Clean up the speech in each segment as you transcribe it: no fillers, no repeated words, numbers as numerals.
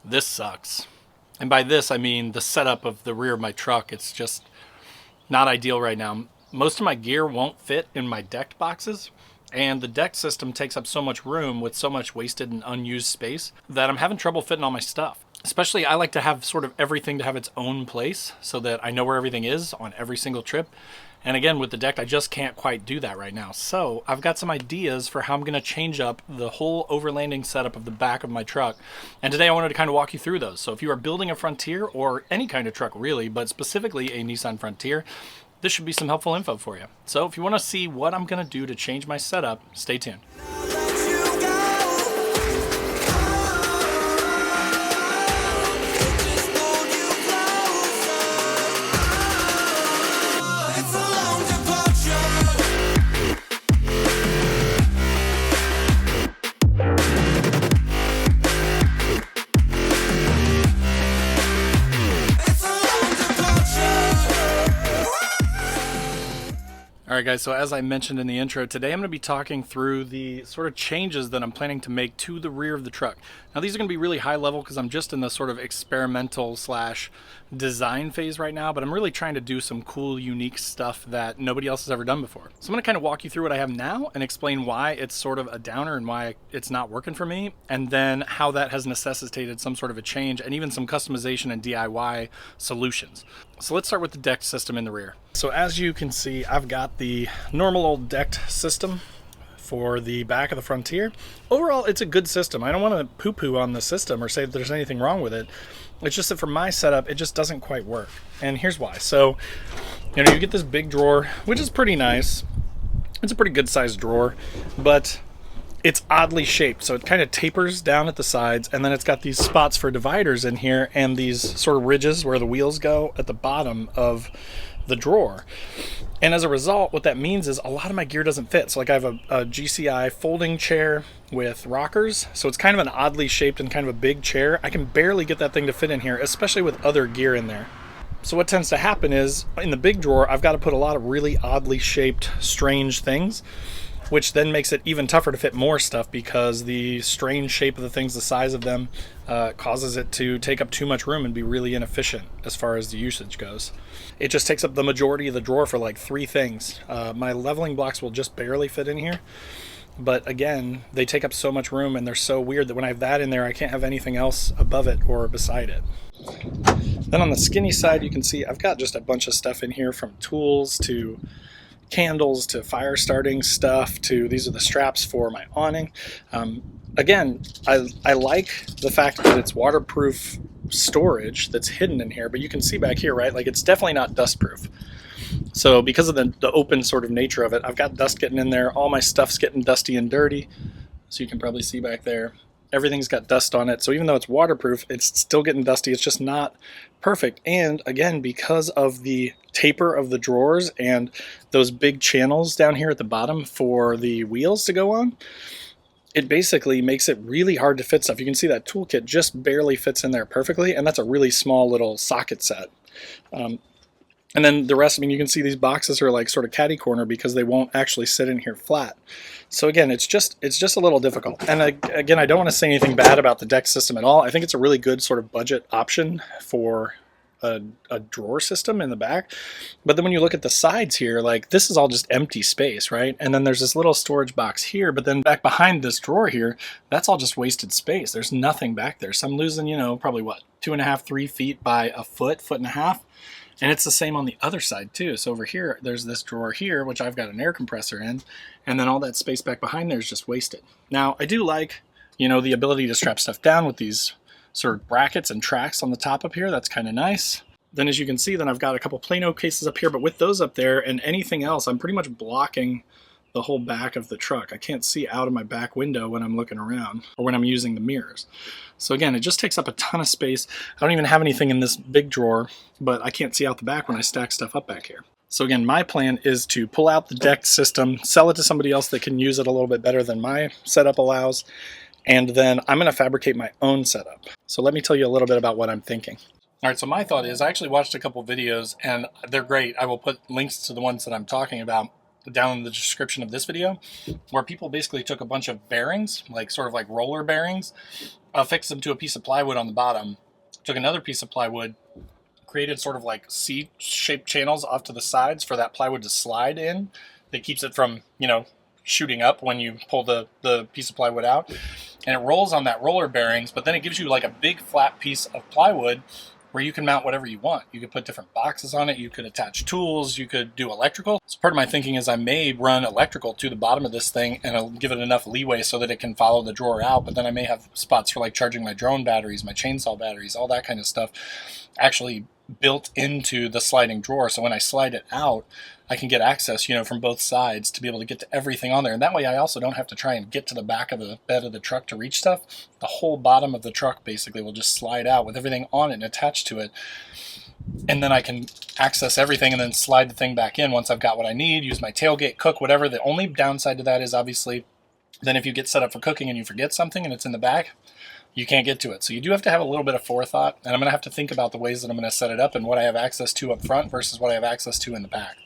This sucks. And by this, I mean the setup of the rear of my truck. It's just not ideal right now. Most of my gear won't fit in my decked boxes, and the decked system takes up so much room with so much wasted and unused space that I'm having trouble fitting all my stuff. Especially, I like to have sort of everything to have its own place so that I know where everything is on every single trip. And again, with the deck, I just can't quite do that right now. So I've got some ideas for how I'm going to change up the whole overlanding setup of the back of my truck. And today I wanted to kind of walk you through those. So if you are building a Frontier, or any kind of truck really, but specifically a Nissan Frontier, this should be some helpful info for you. So if you want to see what I'm going to do to change my setup, stay tuned. Alright guys, so as I mentioned in the intro, today I'm going to be talking through the sort of changes that I'm planning to make to the rear of the truck. Now these are going to be really high level because I'm just in the sort of experimental slash design phase right now, but I'm really trying to do some cool, unique stuff that nobody else has ever done before. So I'm going to kind of walk you through what I have now and explain why it's sort of a downer and why it's not working for me, and then how that has necessitated some sort of a change and even some customization and DIY solutions. So let's start with the decked system in the rear. So as you can see, I've got the normal old decked system for the back of the Frontier. Overall, it's a good system. I don't want to poo-poo on the system or say that there's anything wrong with it. It's just that for my setup, it just doesn't quite work. And here's why. So, you get this big drawer, which is pretty nice. It's a pretty good sized drawer, but it's oddly shaped. So it kind of tapers down at the sides, and then it's got these spots for dividers in here and these sort of ridges where the wheels go at the bottom of the drawer. And as a result, what that means is a lot of my gear doesn't fit. So like I have a GCI folding chair with rockers, so it's kind of an oddly shaped and kind of a big chair. I can barely get that thing to fit in here, especially with other gear in there. So what tends to happen is in the big drawer, I've got to put a lot of really oddly shaped, strange things, which then makes it even tougher to fit more stuff because the strange shape of the things, the size of them, causes it to take up too much room and be really inefficient as far as the usage goes. It just takes up the majority of the drawer for like 3 things. My leveling blocks will just barely fit in here, but again, they take up so much room and they're so weird that when I have that in there, I can't have anything else above it or beside it. Then on the skinny side, you can see I've got just a bunch of stuff in here, from tools to candles to fire starting stuff to these are the straps for my awning. Again, I like the fact that it's waterproof storage that's hidden in here, but you can see back here, right? Like it's definitely not dust proof. So because of the open sort of nature of it, I've got dust getting in there. All my stuff's getting dusty and dirty. So you can probably see back there, everything's got dust on it. So even though it's waterproof, it's still getting dusty. It's just not perfect. And again, because of the taper of the drawers and those big channels down here at the bottom for the wheels to go on, it basically makes it really hard to fit stuff. You can see that toolkit just barely fits in there perfectly, and that's a really small little socket set. And then the rest, you can see these boxes are like sort of catty corner because they won't actually sit in here flat. So again, it's just a little difficult. And again, I don't want to say anything bad about the deck system at all. I think it's a really good sort of budget option for a drawer system in the back. But then when you look at the sides here, like this is all just empty space, right? And then there's this little storage box here, but then back behind this drawer here, that's all just wasted space. There's nothing back there. So I'm losing, probably what, 2.5, 3 feet by a foot and a half. And it's the same on the other side too. So over here, there's this drawer here, which I've got an air compressor in, and then all that space back behind there is just wasted. Now, I do like, the ability to strap stuff down with these sort of brackets and tracks on the top up here. That's kind of nice. Then as you can see, then I've got a couple Plano cases up here, but with those up there and anything else, I'm pretty much blocking the whole back of the truck. I can't see out of my back window when I'm looking around or when I'm using the mirrors. So again, it just takes up a ton of space. I don't even have anything in this big drawer, but I can't see out the back when I stack stuff up back here. So again, my plan is to pull out the decked system, sell it to somebody else that can use it a little bit better than my setup allows, and then I'm going to fabricate my own setup. So let me tell you a little bit about what I'm thinking. All right, so my thought is I actually watched a couple videos and they're great. I will put links to the ones that I'm talking about down in the description of this video, where people basically took a bunch of bearings, like sort of like roller bearings, affixed them to a piece of plywood on the bottom, took another piece of plywood, created sort of like C-shaped channels off to the sides for that plywood to slide in. That keeps it from, you know, shooting up when you pull the piece of plywood out. And it rolls on that roller bearings, but then it gives you like a big flat piece of plywood where you can mount whatever you want. You could put different boxes on it, you could attach tools, you could do electrical. So part of my thinking is I may run electrical to the bottom of this thing and I'll give it enough leeway so that it can follow the drawer out, but then I may have spots for like charging my drone batteries, my chainsaw batteries, all that kind of stuff actually built into the sliding drawer. So when I slide it out, I can get access, you know, from both sides to be able to get to everything on there. And that way I also don't have to try and get to the back of the bed of the truck to reach stuff. The whole bottom of the truck basically will just slide out with everything on it and attached to it. And then I can access everything and then slide the thing back in once I've got what I need, use my tailgate, cook, whatever. The only downside to that is obviously then if you get set up for cooking and you forget something and it's in the back, you can't get to it. So you do have to have a little bit of forethought, and I'm going to have to think about the ways that I'm going to set it up and what I have access to up front versus what I have access to in the back.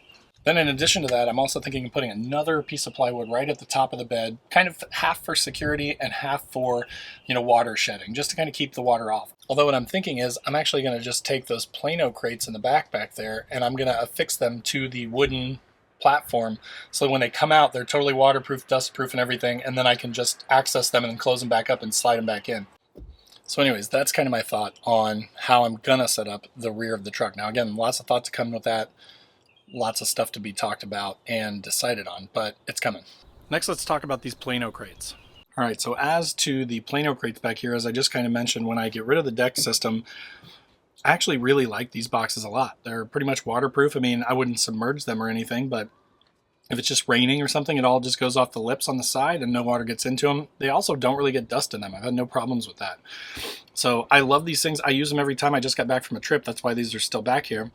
Then in addition to that, I'm also thinking of putting another piece of plywood right at the top of the bed, kind of half for security and half for, you know, water shedding, just to kind of keep the water off. Although what I'm thinking is I'm actually going to just take those Plano crates in the back there, and I'm going to affix them to the wooden platform so when they come out, they're totally waterproof, dustproof, and everything, and then I can just access them and then close them back up and slide them back in. So anyways, that's kind of my thought on how I'm going to set up the rear of the truck. Now again, lots of thought to come with that. Lots of stuff to be talked about and decided on, but it's coming. Next, let's talk about these Plano crates. All right, so as to the Plano crates back here, as I just kind of mentioned, when I get rid of the deck system, I actually really like these boxes a lot. They're pretty much waterproof. I mean, I wouldn't submerge them or anything, but if it's just raining or something, it all just goes off the lips on the side and no water gets into them. They also don't really get dust in them. I've had no problems with that. So I love these things. I use them every time I just got back from a trip. That's why these are still back here.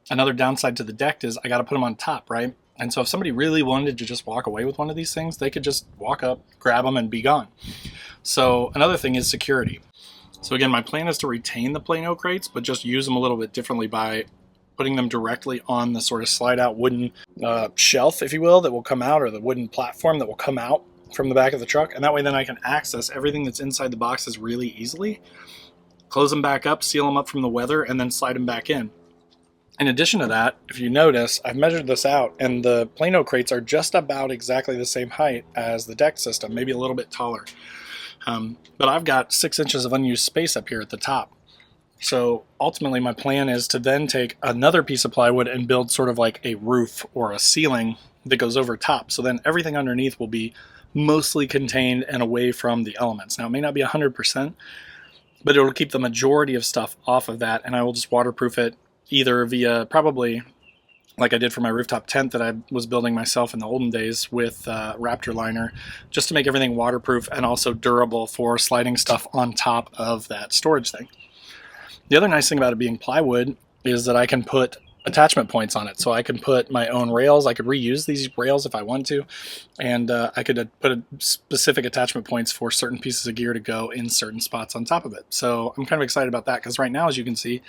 Another downside to the deck is I got to put them on top, right? And so if somebody really wanted to just walk away with one of these things, they could just walk up, grab them, and be gone. So another thing is security. So again, my plan is to retain the Plano crates, but just use them a little bit differently by putting them directly on the sort of slide out wooden shelf, if you will, that will come out, or the wooden platform that will come out from the back of the truck. And that way then I can access everything that's inside the boxes really easily, close them back up, seal them up from the weather, and then slide them back in. In addition to that, if you notice, I've measured this out, and the Plano crates are just about exactly the same height as the deck system, maybe a little bit taller. But I've got 6 inches of unused space up here at the top. So ultimately my plan is to then take another piece of plywood and build sort of like a roof or a ceiling that goes over top. So then everything underneath will be mostly contained and away from the elements. Now it may not be 100%, but it'll keep the majority of stuff off of that, and I will just waterproof it either via probably like I did for my rooftop tent that I was building myself in the olden days with Raptor liner, just to make everything waterproof and also durable for sliding stuff on top of that storage thing. The other nice thing about it being plywood is that I can put attachment points on it. So I can put my own rails. I could reuse these rails if I want to, and I could put specific attachment points for certain pieces of gear to go in certain spots on top of it. So I'm kind of excited about that, because right now, as you can see,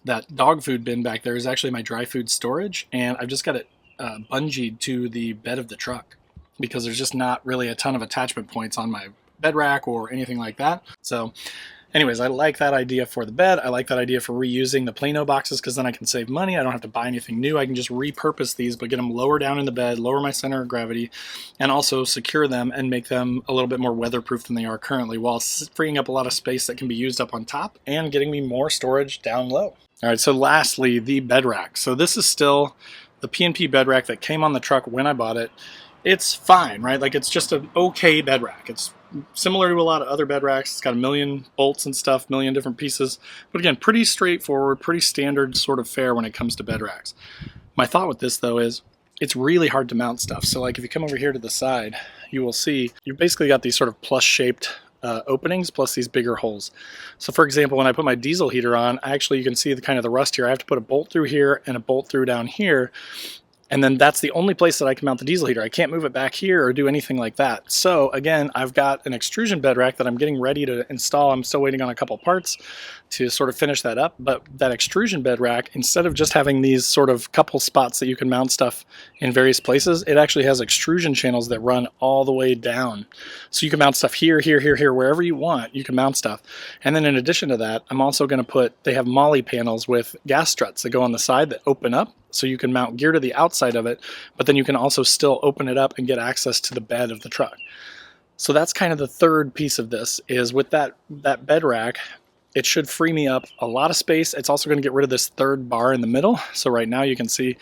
that dog food bin back there is actually my dry food storage, and I've just got it bungeed to the bed of the truck because there's just not really a ton of attachment points on my bed rack or anything like that. So anyways, I like that idea for the bed. I like that idea for reusing the Plano boxes, because then I can save money. I don't have to buy anything new. I can just repurpose these, but get them lower down in the bed, lower my center of gravity, and also secure them and make them a little bit more weatherproof than they are currently, while freeing up a lot of space that can be used up on top and getting me more storage down low. All right, so lastly, the bed rack. So this is still the P&P bed rack that came on the truck when I bought it. It's fine, right? Like, it's just an okay bed rack. It's similar to a lot of other bed racks. It's got a million bolts and stuff, million different pieces. But again, pretty straightforward, pretty standard sort of fare when it comes to bed racks. My thought with this, though, is it's really hard to mount stuff. So like if you come over here to the side, you will see you've basically got these sort of plus-shaped openings plus these bigger holes. So for example, when I put my diesel heater on, actually you can see the kind of the rust here. I have to put a bolt through here and a bolt through down here And then that's the only place that I can mount the diesel heater. I can't move it back here or do anything like that. So again, I've got an extrusion bed rack that I'm getting ready to install. I'm still waiting on a couple parts to sort of finish that up. But that extrusion bed rack, instead of just having these sort of couple spots that you can mount stuff in various places, it actually has extrusion channels that run all the way down. So you can mount stuff here, here, here, here, wherever you want, you can mount stuff. And then in addition to that, I'm also going to they have molly panels with gas struts that go on the side that open up. So you can mount gear to the outside of it, but then you can also still open it up and get access to the bed of the truck. So that's kind of the third piece of this, is with that bed rack, it should free me up a lot of space. It's also going to get rid of this third bar in the middle. So right now you can see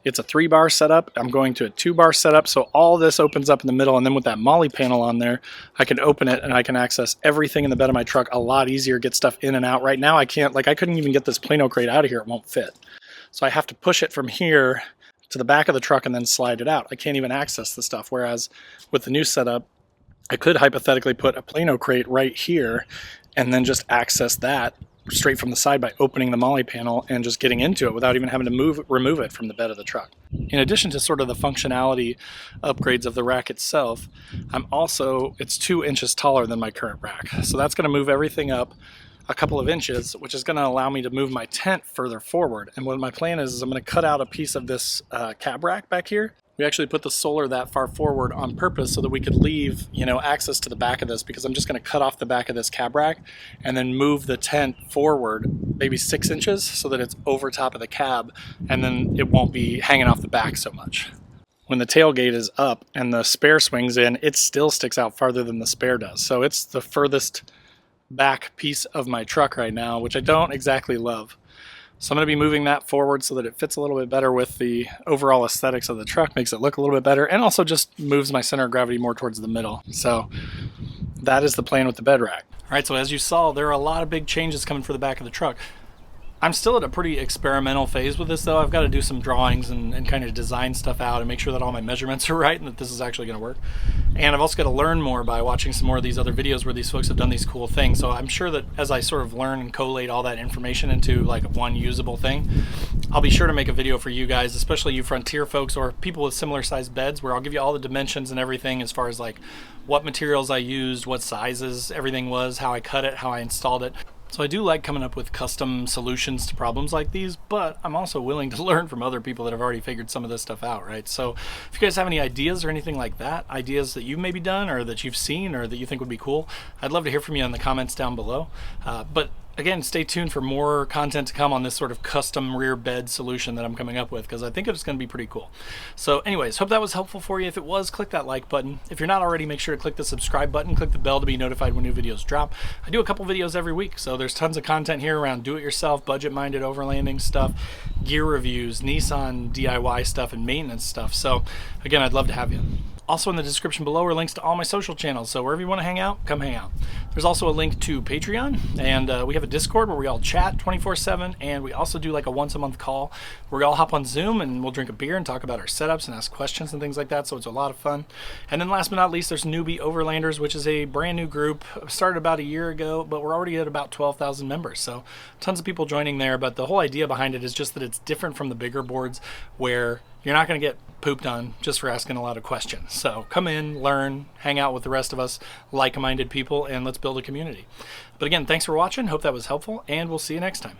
it's a 3-bar setup. I'm going to a 2-bar setup. So all this opens up in the middle. And then with that molly panel on there, I can open it and I can access everything in the bed of my truck a lot easier, get stuff in and out. Right now I can't, I couldn't even get this Plano crate out of here. It won't fit. So I have to push it from here to the back of the truck and then slide it out. I can't even access the stuff. Whereas with the new setup, I could hypothetically put a Plano crate right here and then just access that straight from the side by opening the molly panel and just getting into it without even having to remove it from the bed of the truck. In addition to sort of the functionality upgrades of the rack itself, it's 2 inches taller than my current rack. So that's going to move everything up a couple of inches, which is going to allow me to move my tent further forward. And what my plan is I'm going to cut out a piece of this cab rack back here. We actually put the solar that far forward on purpose so that we could leave, access to the back of this, because I'm just going to cut off the back of this cab rack and then move the tent forward maybe 6 inches so that it's over top of the cab, and then it won't be hanging off the back so much. When the tailgate is up and the spare swings in, it still sticks out farther than the spare does. So it's the furthest back piece of my truck right now, which I don't exactly love. So I'm going to be moving that forward so that it fits a little bit better with the overall aesthetics of the truck, makes it look a little bit better, and also just moves my center of gravity more towards the middle. So that is the plan with the bed rack. All right, so as you saw, there are a lot of big changes coming for the back of the truck. I'm still at a pretty experimental phase with this, though. I've got to do some drawings and kind of design stuff out and make sure that all my measurements are right and that this is actually going to work. And I've also got to learn more by watching some more of these other videos where these folks have done these cool things. So I'm sure that as I sort of learn and collate all that information into like one usable thing, I'll be sure to make a video for you guys, especially you Frontier folks or people with similar sized beds, where I'll give you all the dimensions and everything as far as like what materials I used, what sizes everything was, how I cut it, how I installed it. So I do like coming up with custom solutions to problems like these, but I'm also willing to learn from other people that have already figured some of this stuff out, right? So if you guys have any ideas or anything like that, ideas that you've maybe done or that you've seen or that you think would be cool, I'd love to hear from you in the comments down below. But again, stay tuned for more content to come on this sort of custom rear bed solution that I'm coming up with, because I think it's going to be pretty cool. So anyways, hope that was helpful for you. If it was, click that like button. If you're not already, make sure to click the subscribe button, click the bell to be notified when new videos drop. I do a couple videos every week, so there's tons of content here around do-it-yourself, budget-minded overlanding stuff, gear reviews, Nissan DIY stuff, and maintenance stuff. So again, I'd love to have you. Also in the description below are links to all my social channels, so wherever you want to hang out, come hang out. There's also a link to Patreon, and we have a Discord where we all chat 24/7, and we also do like a once-a-month call where we all hop on Zoom and we'll drink a beer and talk about our setups and ask questions and things like that, so it's a lot of fun. And then last but not least, there's Newbie Overlanders, which is a brand new group. Started about a year ago, but we're already at about 12,000 members, so tons of people joining there. But the whole idea behind it is just that it's different from the bigger boards, where you're not going to get pooped on just for asking a lot of questions. So come in, learn, hang out with the rest of us like-minded people, and let's build a community. But again, thanks for watching. Hope that was helpful, and we'll see you next time.